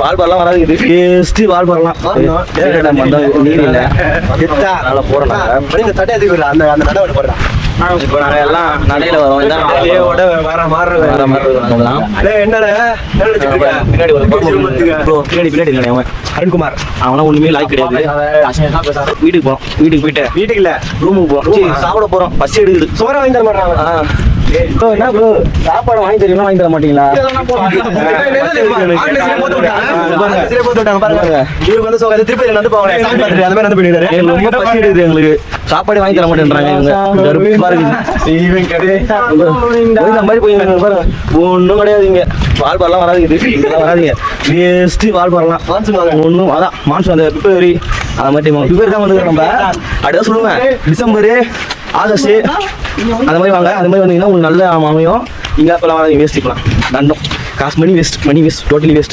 வால்பாரெல்லாம் வராது. இது டேஸ்ட் வால்பாரெல்லாம் நீர் இல்லை நல்லா போறோம். தட்டை எதுக்கு அந்த அந்த நடவடை போடுறான். இப்போ நாங்கள் எல்லாம் நடையில வரோம். பின்னாடி பின்னாடி அவன் அருண்குமார் அவனா ஒண்ணுமே லாய்க் கிடையாது. வீட்டுக்கு போறோம். வீட்டுக்கு போயிட்டு வீட்டுக்கு இல்ல ரூமுக்கு போறோம். சாப்பிட போறோம். பசி எடுக்குது. சோற வாங்கி தர மாட்டாங்க. என்ன ப்ரோ சாப்பாடு வாங்கி தரீங்களா? வாங்கி தர மாட்டீங்களா? ரொம்ப பசி எடுக்குது எங்களுக்கு. சாப்பாடு வாங்கி தர மாட்டேன்றாங்க ஒன்னும் கிடையாதுங்க. வால்பாரெல்லாம் வராது. இது வராதுங்க. வேஸ்ட் வால்பாரெல்லாம் ஒன்றும் அதான் மான்சூன் அந்த பிப்ரவரி அந்த மாதிரி பிப்ரவரி தான் வந்து நம்ம அப்படியே சொல்லுவேன். டிசம்பரு ஆகஸ்ட் அந்த மாதிரி வாங்க. அந்த மாதிரி வந்தீங்கன்னா உங்களுக்கு நல்ல அமையும். இங்கே அப்பெல்லாம் வேஸ்ட் இப்பலாம் தண்டம் காசு மணி வேஸ்ட் டோட்டலி வேஸ்ட்.